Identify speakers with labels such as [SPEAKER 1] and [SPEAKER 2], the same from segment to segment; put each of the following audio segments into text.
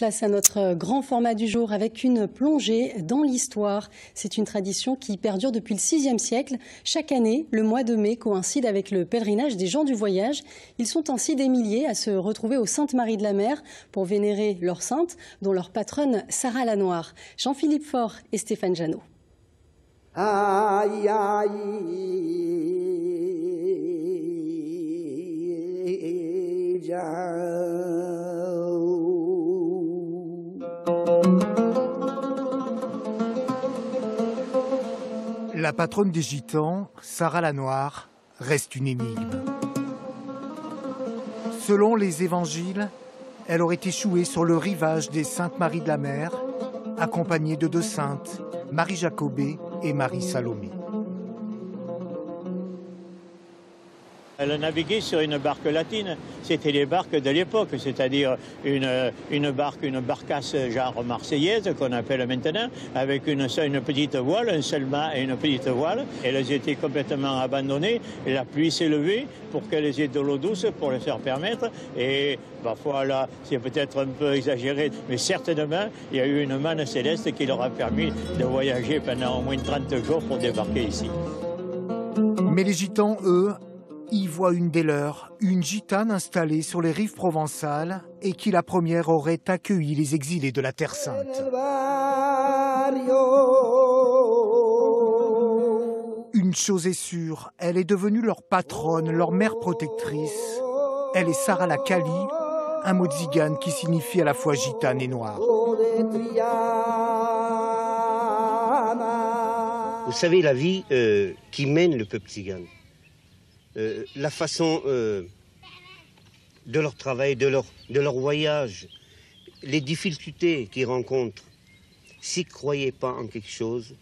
[SPEAKER 1] Place à notre grand format du jour avec une plongée dans l'histoire. C'est une tradition qui perdure depuis le VIe siècle. Chaque année, le mois de mai coïncide avec le pèlerinage des gens du voyage. Ils sont ainsi des milliers à se retrouver au Sainte-Marie de la Mer pour vénérer leur sainte, dont leur patronne Sarah la Noire. Jean-Philippe Faure et Stéphane Janot.
[SPEAKER 2] Aïe, aïe,
[SPEAKER 3] La patronne des Gitans, Sarah la Noire, reste une énigme. Selon les évangiles, elle aurait échoué sur le rivage des Sainte-Marie de la Mer, accompagnée de deux saintes, Marie Jacobée et Marie Salomé.
[SPEAKER 4] Elle a navigué sur une barque latine. C'était les barques de l'époque, c'est-à-dire une barcasse genre marseillaise qu'on appelle maintenant, avec une petite voile, un seul mât et une petite voile. Elles étaient complètement abandonnées. La pluie s'est levée pour qu'elles aient de l'eau douce pour les faire permettre. Et parfois là, c'est peut-être un peu exagéré, mais certainement, il y a eu une manne céleste qui leur a permis de voyager pendant au moins 30 jours pour débarquer ici.
[SPEAKER 3] Mais les Gitans, eux, y voit une des leurs, une gitane installée sur les rives provençales et qui la première aurait accueilli les exilés de la Terre Sainte. Une chose est sûre, elle est devenue leur patronne, leur mère protectrice. Elle est Sarah la Kali, un mot tzigane qui signifie à la fois gitane et noire.
[SPEAKER 5] Vous savez, la vie qui mène le peuple tzigane, la façon de leur travail, de leur voyage, les difficultés qu'ils rencontrent. S'ils ne croyaient pas en quelque chose,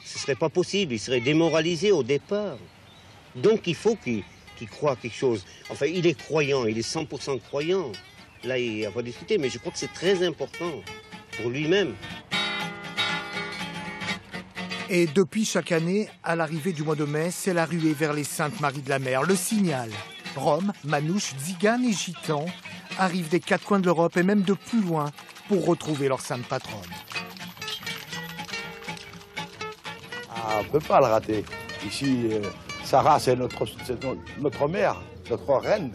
[SPEAKER 5] ce ne serait pas possible, ils seraient démoralisés au départ. Donc il faut qu'ils croient quelque chose. Enfin, il est croyant, il est 100% croyant. Là, il n'y a pas discuté, mais je crois que c'est très important pour lui-même.
[SPEAKER 3] Et depuis chaque année, à l'arrivée du mois de mai, c'est la ruée vers les Saintes-Marie de la Mer, le signal. Roms, Manouches, Tziganes et Gitans arrivent des quatre coins de l'Europe et même de plus loin pour retrouver leur sainte patronne.
[SPEAKER 6] Ah, on ne peut pas le rater. Ici, Sarah, c'est notre mère, notre reine.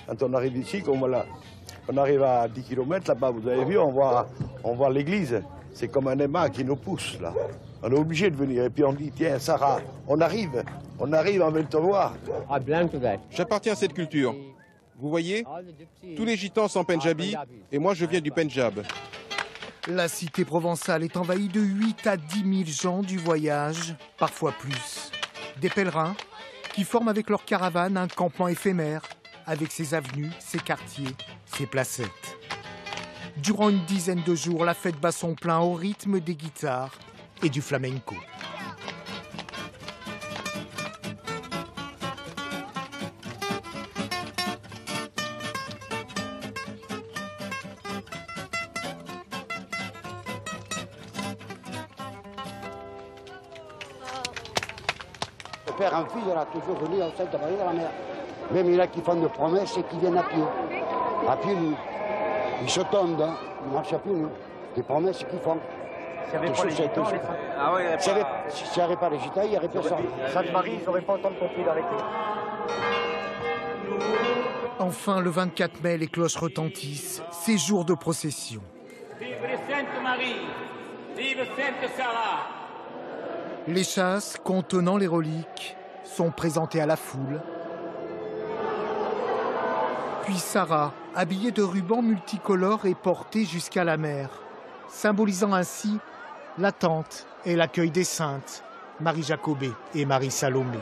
[SPEAKER 6] Quand on arrive ici, on arrive à 10 km là-bas, vous avez vu, on voit l'église. C'est comme un aimant qui nous pousse, là. On est obligé de venir. Et puis on dit, tiens, Sarah, on arrive, on veut te voir.
[SPEAKER 7] J'appartiens à cette culture. Vous voyez, tous les gitans sont Pendjabi et moi je viens du Pendjab.
[SPEAKER 3] La cité provençale est envahie de 8 à 10 000 gens du voyage, parfois plus. Des pèlerins qui forment avec leur caravane un campement éphémère, avec ses avenues, ses quartiers, ses placettes. Durant une dizaine de jours, la fête bat son plein au rythme des guitares et du flamenco.
[SPEAKER 2] Le père en fils, il a toujours venu au Sainte-Marie de la Mer. Même il y en a qui font des promesses et qui viennent à pied. À pied, ils se tondent, hein. Ils marchent à pied, nous. Des promesses qu'ils font.
[SPEAKER 8] S'il n'y avait pas les gitans,
[SPEAKER 2] s'il n'y avait pas les gitans, il n'y aurait personne.
[SPEAKER 8] Sainte-Marie, ils n'auraient pas autant de conflits avec eux.
[SPEAKER 3] Enfin, le 24 mai, les cloches retentissent. C'est jour de procession.
[SPEAKER 9] Vive Sainte-Marie! Vive Sainte Sarah!
[SPEAKER 3] Les chasses contenant les reliques sont présentées à la foule. Puis Sarah, habillée de rubans multicolores, est portée jusqu'à la mer, symbolisant ainsi l'attente et l'accueil des saintes, Marie Jacobée et Marie Salomé.